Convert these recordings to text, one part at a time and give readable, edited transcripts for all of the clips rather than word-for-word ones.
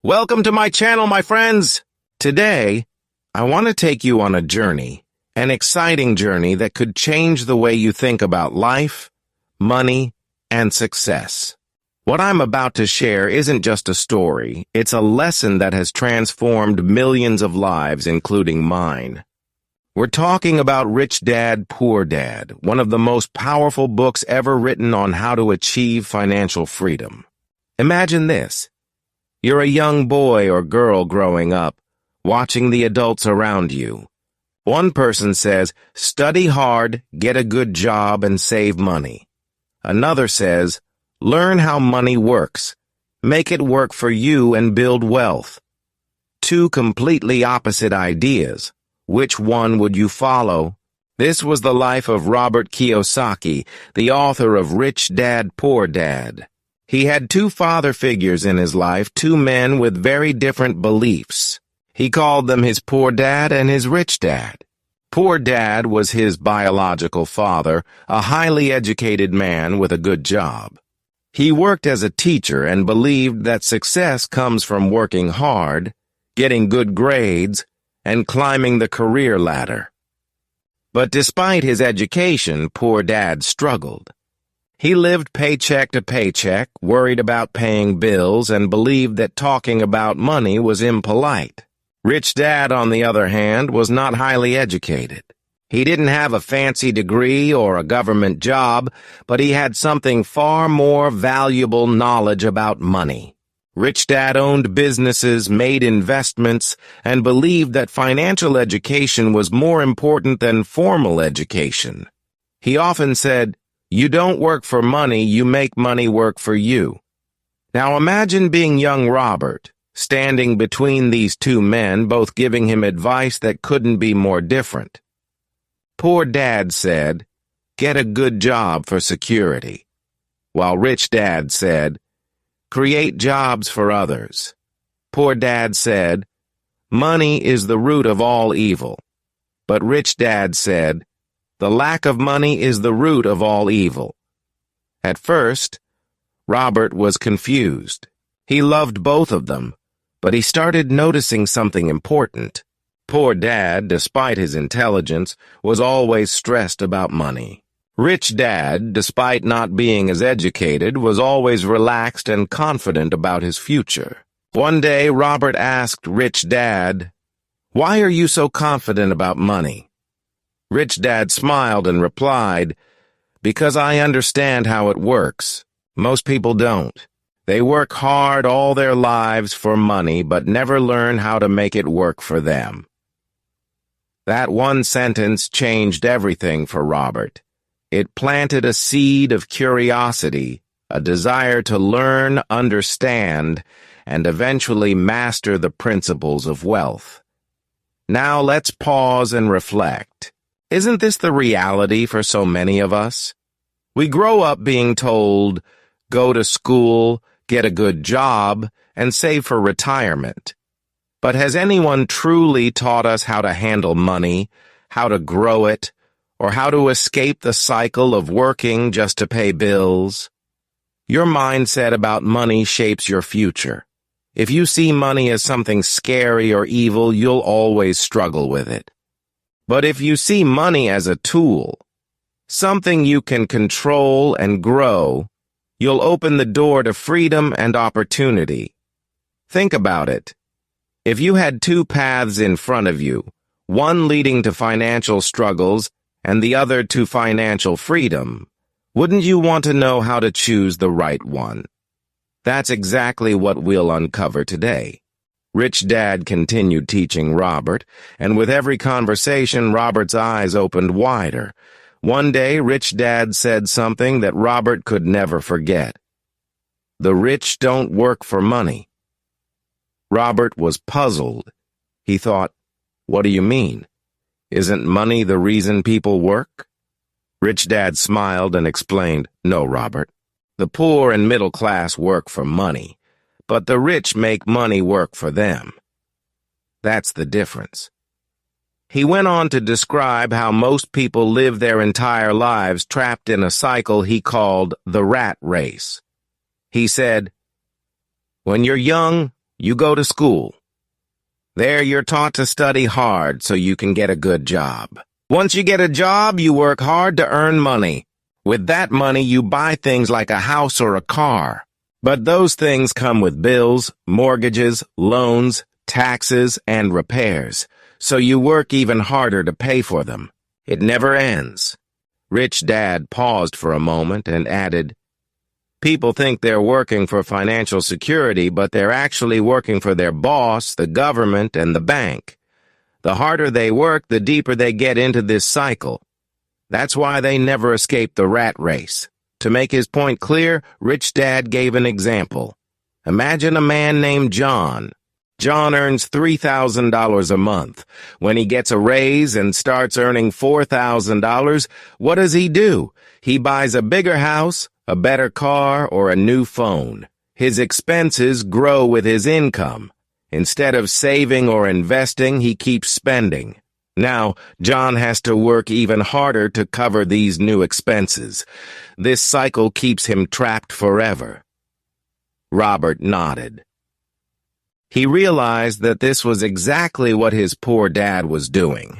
Welcome to my channel, my friends! Today, I want to take you on a journey, an exciting journey that could change the way you think about life, money, and success. What I'm about to share isn't just a story, it's a lesson that has transformed millions of lives, including mine. We're talking about Rich Dad, Poor Dad, one of the most powerful books ever written on how to achieve financial freedom. Imagine this. You're a young boy or girl growing up, watching the adults around you. One person says, study hard, get a good job, and save money. Another says, learn how money works, make it work for you and build wealth. Two completely opposite ideas. Which one would you follow? This was the life of Robert Kiyosaki, the author of Rich Dad, Poor Dad. He had two father figures in his life, two men with very different beliefs. He called them his poor dad and his rich dad. Poor dad was his biological father, a highly educated man with a good job. He worked as a teacher and believed that success comes from working hard, getting good grades, and climbing the career ladder. But despite his education, poor dad struggled. He lived paycheck to paycheck, worried about paying bills, and believed that talking about money was impolite. Rich Dad, on the other hand, was not highly educated. He didn't have a fancy degree or a government job, but he had something far more valuable: knowledge about money. Rich Dad owned businesses, made investments, and believed that financial education was more important than formal education. He often said, "You don't work for money, you make money work for you." Now imagine being young Robert, standing between these two men, both giving him advice that couldn't be more different. Poor Dad said, "Get a good job for security," while Rich Dad said, "Create jobs for others." Poor Dad said, "Money is the root of all evil," but Rich Dad said, "The lack of money is the root of all evil." At first, Robert was confused. He loved both of them, but he started noticing something important. Poor Dad, despite his intelligence, was always stressed about money. Rich Dad, despite not being as educated, was always relaxed and confident about his future. One day, Robert asked Rich Dad, "Why are you so confident about money?" Rich Dad smiled and replied, "Because I understand how it works. Most people don't. They work hard all their lives for money, but never learn how to make it work for them." That one sentence changed everything for Robert. It planted a seed of curiosity, a desire to learn, understand, and eventually master the principles of wealth. Now let's pause and reflect. Isn't this the reality for so many of us? We grow up being told, go to school, get a good job, and save for retirement. But has anyone truly taught us how to handle money, how to grow it, or how to escape the cycle of working just to pay bills? Your mindset about money shapes your future. If you see money as something scary or evil, you'll always struggle with it. But if you see money as a tool, something you can control and grow, you'll open the door to freedom and opportunity. Think about it. If you had two paths in front of you, one leading to financial struggles and the other to financial freedom, wouldn't you want to know how to choose the right one? That's exactly what we'll uncover today. Rich Dad continued teaching Robert, and with every conversation, Robert's eyes opened wider. One day, Rich Dad said something that Robert could never forget. "The rich don't work for money." Robert was puzzled. He thought, "What do you mean? Isn't money the reason people work?" Rich Dad smiled and explained, "No, Robert. The poor and middle class work for money, but the rich make money work for them. That's the difference." He went on to describe how most people live their entire lives trapped in a cycle he called the rat race. He said, "When you're young, You go to school. There you're taught to study hard so you can get a good job. Once you get a job, you work hard to earn money. With that money, you buy things like a house or a car. But those things come with bills, mortgages, loans, taxes, and repairs. So you work even harder to pay for them. It never ends. Rich Dad paused for a moment and added, "People think they're working for financial security, but they're actually working for their boss, the government, and the bank. The harder they work, the deeper they get into this cycle. That's why they never escape the rat race." To make his point clear, Rich Dad gave an example. Imagine a man named John. John earns $3,000 a month. When he gets a raise and starts earning $4,000, what does he do? He buys a bigger house, a better car, or a new phone. His expenses grow with his income. Instead of saving or investing, he keeps spending. Now, John has to work even harder to cover these new expenses. This cycle keeps him trapped forever. Robert nodded. He realized that this was exactly what his poor dad was doing.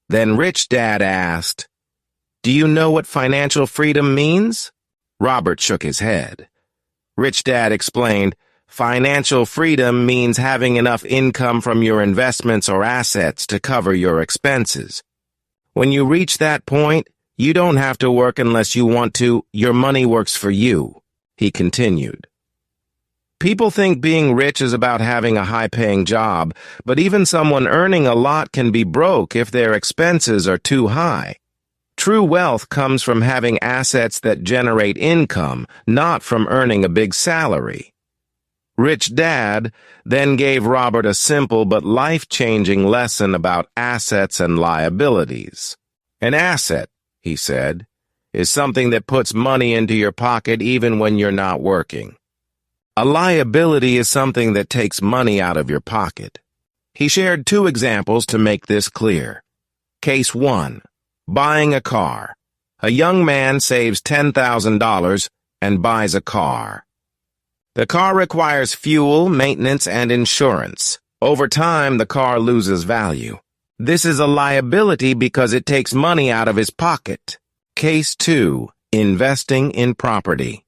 Then Rich Dad asked, "Do you know what financial freedom means?" Robert shook his head. Rich Dad explained, "Financial freedom means having enough income from your investments or assets to cover your expenses. When you reach that point, you don't have to work unless you want to. Your money works for you," he continued. People think being rich is about having a high-paying job, but even someone earning a lot can be broke if their expenses are too high. True wealth comes from having assets that generate income, not from earning a big salary. Rich Dad then gave Robert a simple but life-changing lesson about assets and liabilities. An asset, he said, is something that puts money into your pocket even when you're not working. A liability is something that takes money out of your pocket. He shared 2 examples to make this clear. Case 1. Buying a car. A young man saves $10,000 and buys a car. The car requires fuel, maintenance, and insurance. Over time, the car loses value. This is a liability because it takes money out of his pocket. Case 2. Investing in property.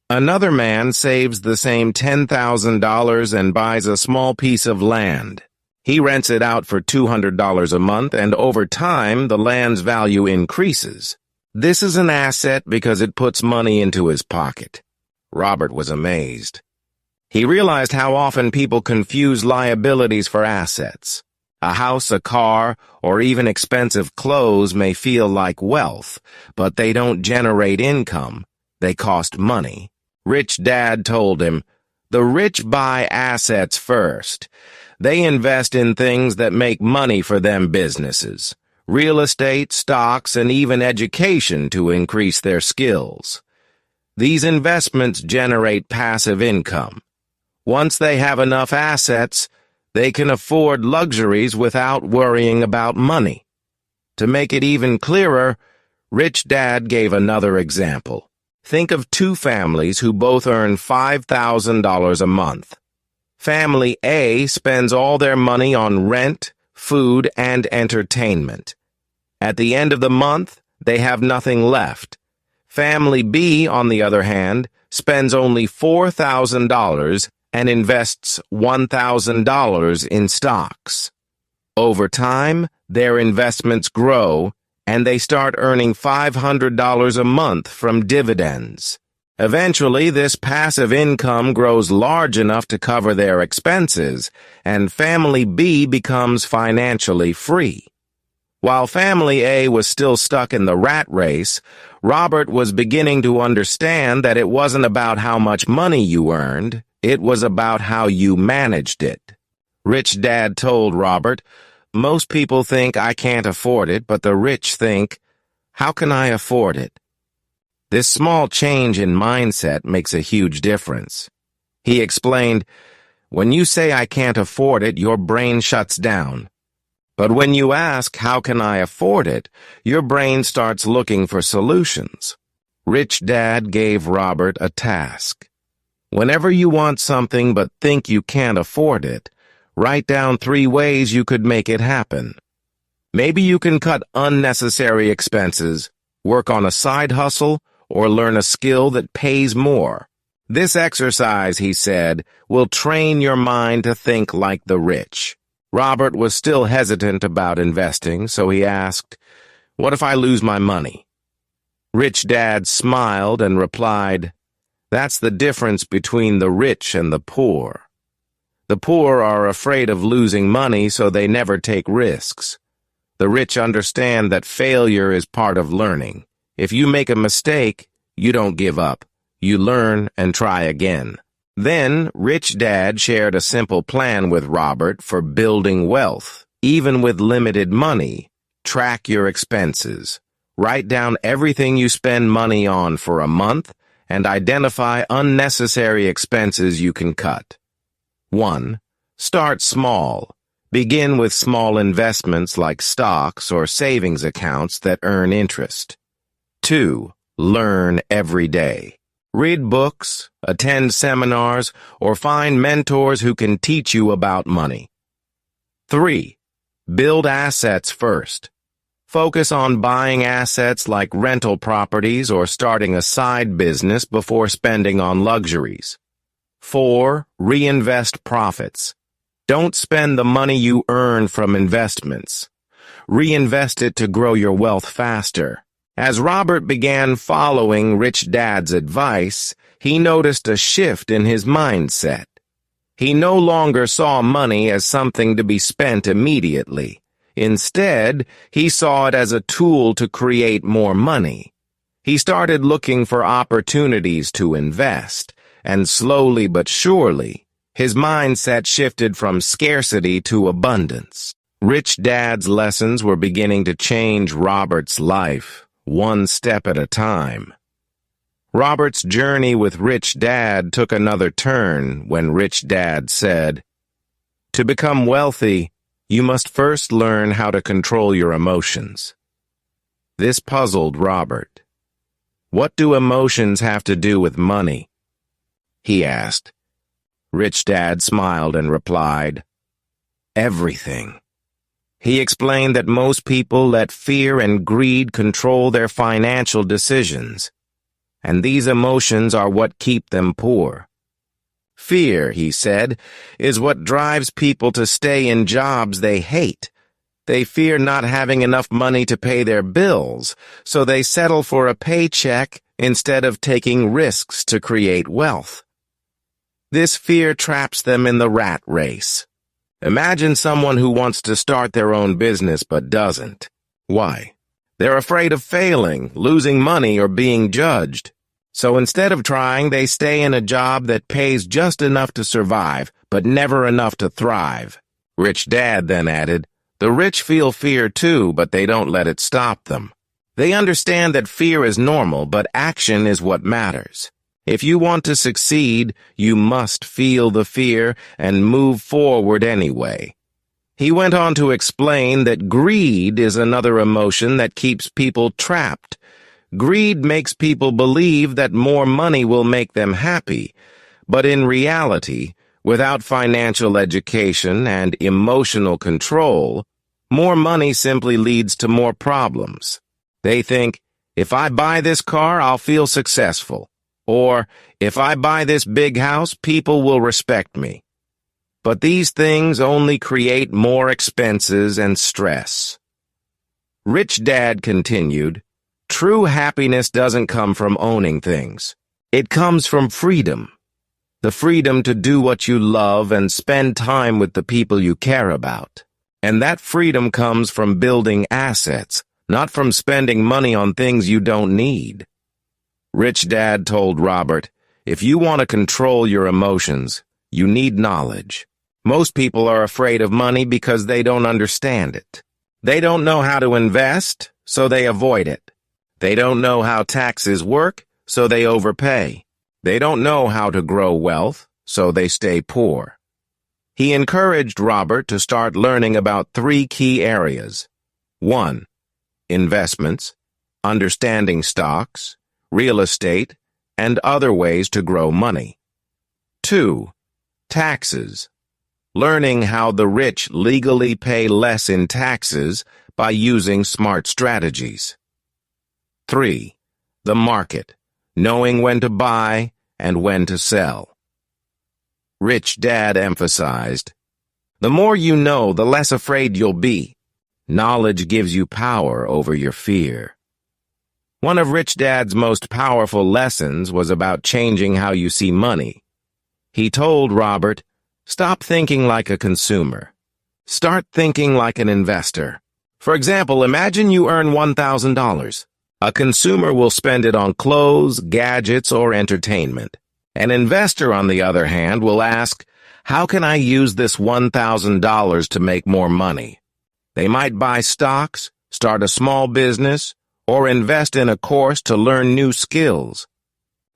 Another man saves the same $10,000 and buys a small piece of land. He rents it out for $200 a month, and over time, the land's value increases. This is an asset because it puts money into his pocket. Robert was amazed. He realized how often people confuse liabilities for assets. A house, a car, or even expensive clothes may feel like wealth, but they don't generate income. They cost money. Rich Dad told him, "The rich buy assets first. They invest in things that make money for them businesses. Real estate, stocks, and even education to increase their skills. These investments generate passive income. Once they have enough assets, they can afford luxuries without worrying about money." To make it even clearer, Rich Dad gave another example. Think of 2 families who both earn $5,000 a month. Family A spends all their money on rent, food, and entertainment. At the end of the month, they have nothing left. Family B, on the other hand, spends only $4,000 and invests $1,000 in stocks. Over time, their investments grow, and they start earning $500 a month from dividends. Eventually, this passive income grows large enough to cover their expenses, and Family B becomes financially free. While Family A was still stuck in the rat race, Robert was beginning to understand that it wasn't about how much money you earned, it was about how you managed it. Rich Dad told Robert, "Most people think I can't afford it, but the rich think, how can I afford it?" This small change in mindset makes a huge difference. He explained, "When you say I can't afford it, your brain shuts down. But when you ask, how can I afford it, your brain starts looking for solutions." Rich Dad gave Robert a task. Whenever you want something but think you can't afford it, write down 3 ways you could make it happen. Maybe you can cut unnecessary expenses, work on a side hustle, or learn a skill that pays more. This exercise, he said, will train your mind to think like the rich. Robert was still hesitant about investing, so he asked, "What if I lose my money?" Rich Dad smiled and replied, "That's the difference between the rich and the poor. The poor are afraid of losing money, so they never take risks. The rich understand that failure is part of learning. If you make a mistake, you don't give up. You learn and try again." Then, Rich Dad shared a simple plan with Robert for building wealth. Even with limited money, track your expenses. Write down everything you spend money on for a month and identify unnecessary expenses you can cut. 1. Start small. Begin with small investments like stocks or savings accounts that earn interest. 2. Learn every day. Read books, attend seminars, or find mentors who can teach you about money. 3. Build assets first. Focus on buying assets like rental properties or starting a side business before spending on luxuries. 4. Reinvest profits. Don't spend the money you earn from investments. Reinvest it to grow your wealth faster. As Robert began following Rich Dad's advice, he noticed a shift in his mindset. He no longer saw money as something to be spent immediately. Instead, he saw it as a tool to create more money. He started looking for opportunities to invest, and slowly but surely, his mindset shifted from scarcity to abundance. Rich Dad's lessons were beginning to change Robert's life, one step at a time. Robert's journey with Rich Dad took another turn when Rich Dad said, "To become wealthy, you must first learn how to control your emotions." This puzzled Robert. "What do emotions have to do with money?" he asked. Rich Dad smiled and replied, "Everything." He explained that most people let fear and greed control their financial decisions, and these emotions are what keep them poor. Fear, he said, is what drives people to stay in jobs they hate. They fear not having enough money to pay their bills, so they settle for a paycheck instead of taking risks to create wealth. This fear traps them in the rat race. Imagine someone who wants to start their own business but doesn't. Why? They're afraid of failing, losing money, or being judged. So instead of trying, they stay in a job that pays just enough to survive, but never enough to thrive. Rich Dad then added, "The rich feel fear too, but they don't let it stop them. They understand that fear is normal, but action is what matters. If you want to succeed, you must feel the fear and move forward anyway." He went on to explain that greed is another emotion that keeps people trapped. Greed makes people believe that more money will make them happy, but in reality, without financial education and emotional control, more money simply leads to more problems. They think, "If I buy this car, I'll feel successful." Or, "If I buy this big house, people will respect me." But these things only create more expenses and stress. Rich Dad continued, "True happiness doesn't come from owning things. It comes from freedom. The freedom to do what you love and spend time with the people you care about. And that freedom comes from building assets, not from spending money on things you don't need." Rich Dad told Robert, "If you want to control your emotions, you need knowledge. Most people are afraid of money because they don't understand it. They don't know how to invest, so they avoid it. They don't know how taxes work, so they overpay. They don't know how to grow wealth, so they stay poor." He encouraged Robert to start learning about 3 key areas. 1. Investments, understanding stocks, real estate, and other ways to grow money. 2. Taxes. Learning how the rich legally pay less in taxes by using smart strategies. 3. The market. Knowing when to buy and when to sell. Rich Dad emphasized, "The more you know, the less afraid you'll be. Knowledge gives you power over your fear." One of Rich Dad's most powerful lessons was about changing how you see money. He told Robert, "Stop thinking like a consumer. Start thinking like an investor." For example, imagine you earn $1,000. A consumer will spend it on clothes, gadgets, or entertainment. An investor, on the other hand, will ask, "How can I use this $1,000 to make more money?" They might buy stocks, start a small business, or invest in a course to learn new skills.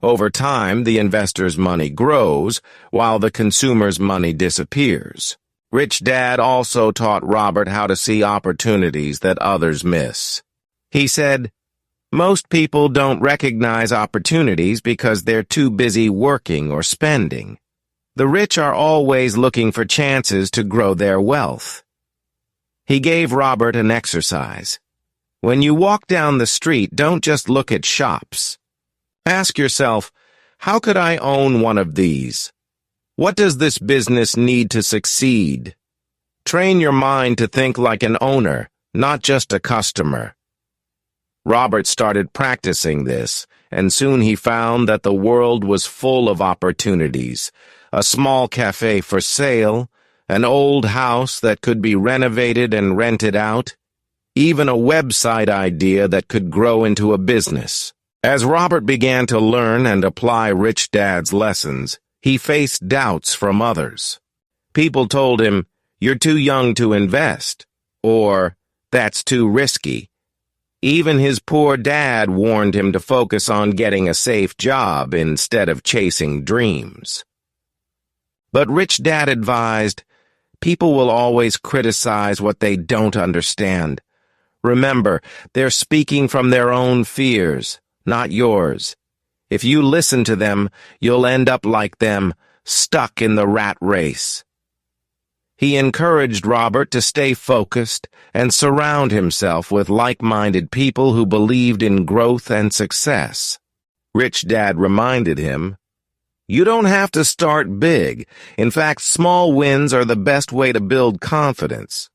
Over time, the investor's money grows, while the consumer's money disappears. Rich Dad also taught Robert how to see opportunities that others miss. He said, "Most people don't recognize opportunities because they're too busy working or spending. The rich are always looking for chances to grow their wealth." He gave Robert an exercise. When you walk down the street, don't just look at shops. Ask yourself, how could I own one of these? What does this business need to succeed? Train your mind to think like an owner, not just a customer. Robert started practicing this, and soon he found that the world was full of opportunities. A small cafe for sale, an old house that could be renovated and rented out, even a website idea that could grow into a business. As Robert began to learn and apply Rich Dad's lessons, he faced doubts from others. People told him, "You're too young to invest," or "That's too risky." Even his poor dad warned him to focus on getting a safe job instead of chasing dreams. But Rich Dad advised, "People will always criticize what they don't understand. Remember, they're speaking from their own fears, not yours. If you listen to them, you'll end up like them, stuck in the rat race." He encouraged Robert to stay focused and surround himself with like-minded people who believed in growth and success. Rich Dad reminded him, "You don't have to start big. In fact, small wins are the best way to build confidence."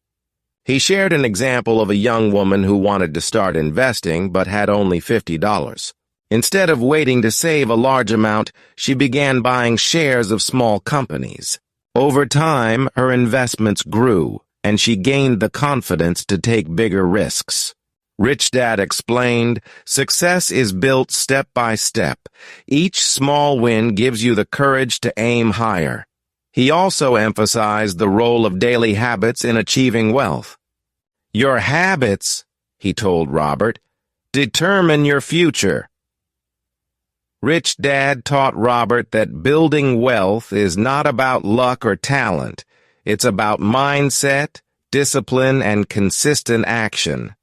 He shared an example of a young woman who wanted to start investing but had only $50. Instead of waiting to save a large amount, she began buying shares of small companies. Over time, her investments grew, and she gained the confidence to take bigger risks. Rich Dad explained, "Success is built step by step. Each small win gives you the courage to aim higher." He also emphasized the role of daily habits in achieving wealth. "Your habits," he told Robert, "determine your future." Rich Dad taught Robert that building wealth is not about luck or talent. It's about mindset, discipline, and consistent action.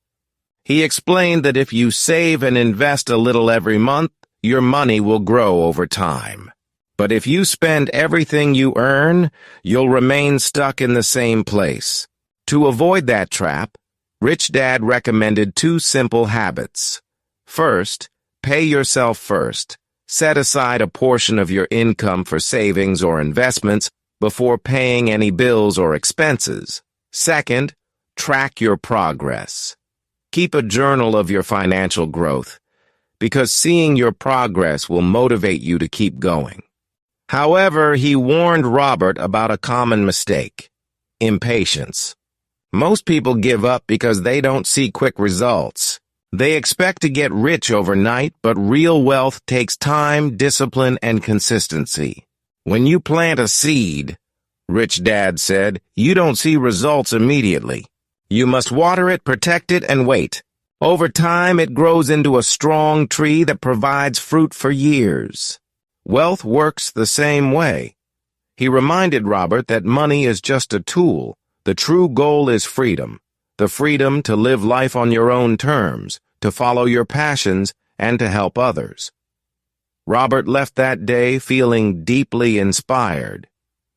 He explained that if you save and invest a little every month, your money will grow over time. But if you spend everything you earn, you'll remain stuck in the same place. To avoid that trap, Rich Dad recommended 2 simple habits. First, pay yourself first. Set aside a portion of your income for savings or investments before paying any bills or expenses. Second, track your progress. Keep a journal of your financial growth, because seeing your progress will motivate you to keep going. However, he warned Robert about a common mistake: impatience. Most people give up because they don't see quick results. They expect to get rich overnight, but real wealth takes time, discipline, and consistency. When you plant a seed, Rich Dad said, you don't see results immediately. You must water it, protect it, and wait. Over time, it grows into a strong tree that provides fruit for years. Wealth works the same way. He reminded Robert that money is just a tool. The true goal is freedom. The freedom to live life on your own terms, to follow your passions, and to help others. Robert left that day feeling deeply inspired.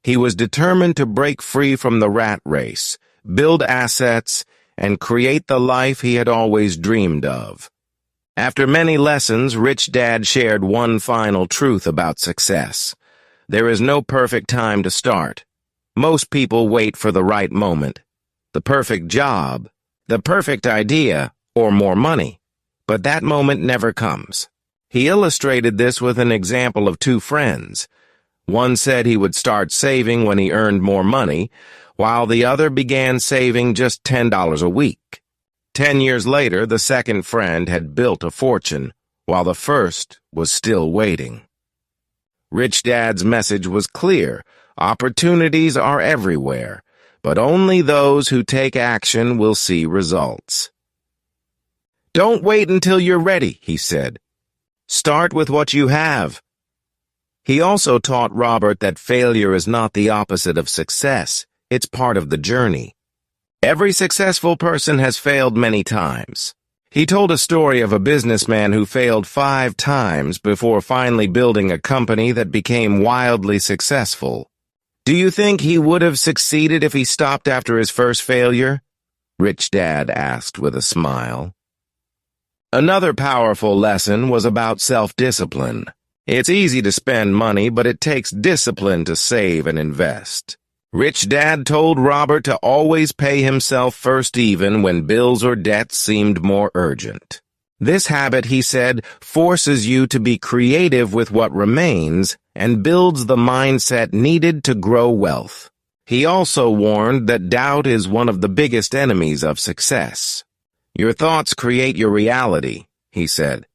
He was determined to break free from the rat race, build assets, and create the life he had always dreamed of. After many lessons, Rich Dad shared one final truth about success. There is no perfect time to start. Most people wait for the right moment, the perfect job, the perfect idea, or more money. But that moment never comes. He illustrated this with an example of two friends. One said he would start saving when he earned more money, while the other began saving just $10 a week. 10 years later, the second friend had built a fortune, while the first was still waiting. Rich Dad's message was clear. Opportunities are everywhere, but only those who take action will see results. Don't wait until you're ready, he said. Start with what you have. He also taught Robert that failure is not the opposite of success. It's part of the journey. Every successful person has failed many times. He told a story of a businessman who failed 5 times before finally building a company that became wildly successful. Do you think he would have succeeded if he stopped after his first failure? Rich Dad asked with a smile. Another powerful lesson was about self-discipline. It's easy to spend money, but it takes discipline to save and invest. Rich Dad told Robert to always pay himself first even when bills or debts seemed more urgent. This habit, he said, forces you to be creative with what remains and builds the mindset needed to grow wealth. He also warned that doubt is one of the biggest enemies of success. Your thoughts create your reality, he said.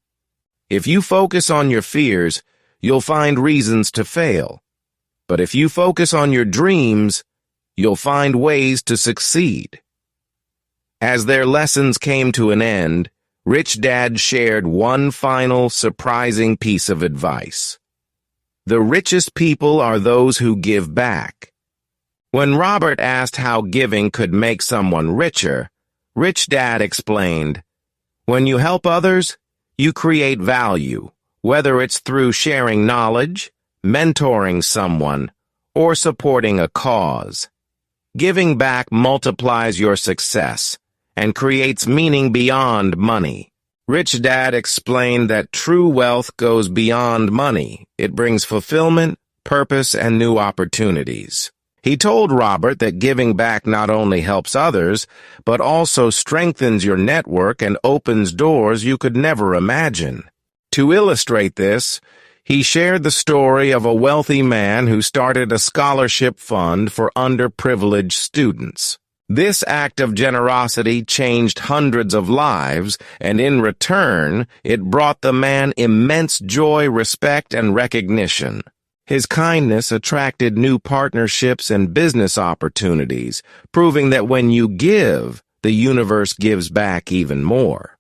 If you focus on your fears, you'll find reasons to fail. But if you focus on your dreams, you'll find ways to succeed. As their lessons came to an end, Rich Dad shared one final surprising piece of advice. The richest people are those who give back. When Robert asked how giving could make someone richer, Rich Dad explained, when you help others, you create value, whether it's through sharing knowledge, mentoring someone, or supporting a cause. Giving back multiplies your success and creates meaning beyond money. Rich Dad explained that true wealth goes beyond money. It brings fulfillment, purpose, and new opportunities. He told Robert that giving back not only helps others, but also strengthens your network and opens doors you could never imagine. To illustrate this, he shared the story of a wealthy man who started a scholarship fund for underprivileged students. This act of generosity changed hundreds of lives, and in return, it brought the man immense joy, respect, and recognition. His kindness attracted new partnerships and business opportunities, proving that when you give, the universe gives back even more.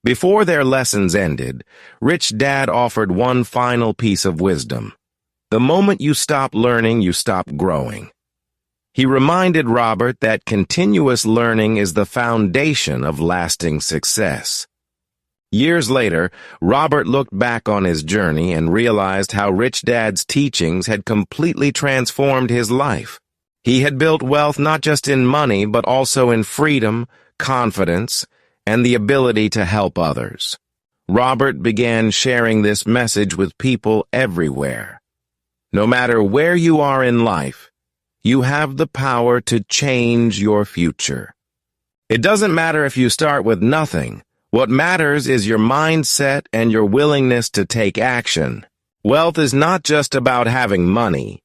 Before their lessons ended, Rich Dad offered one final piece of wisdom. The moment you stop learning, you stop growing. He reminded Robert that continuous learning is the foundation of lasting success. Years later, Robert looked back on his journey and realized how Rich Dad's teachings had completely transformed his life. He had built wealth not just in money, but also in freedom, confidence, and the ability to help others. Robert began sharing this message with people everywhere. No matter where you are in life, you have the power to change your future. It doesn't matter if you start with nothing. What matters is your mindset and your willingness to take action. Wealth is not just about having money.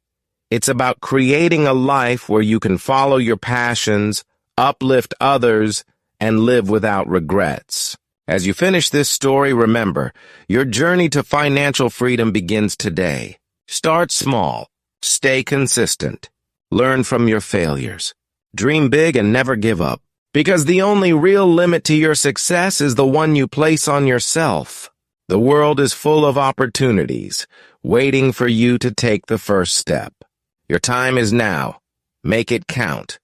It's about creating a life where you can follow your passions, uplift others, and live without regrets. As you finish this story, remember, your journey to financial freedom begins today. Start small. Stay consistent. Learn from your failures. Dream big and never give up. Because the only real limit to your success is the one you place on yourself. The world is full of opportunities, waiting for you to take the first step. Your time is now. Make it count.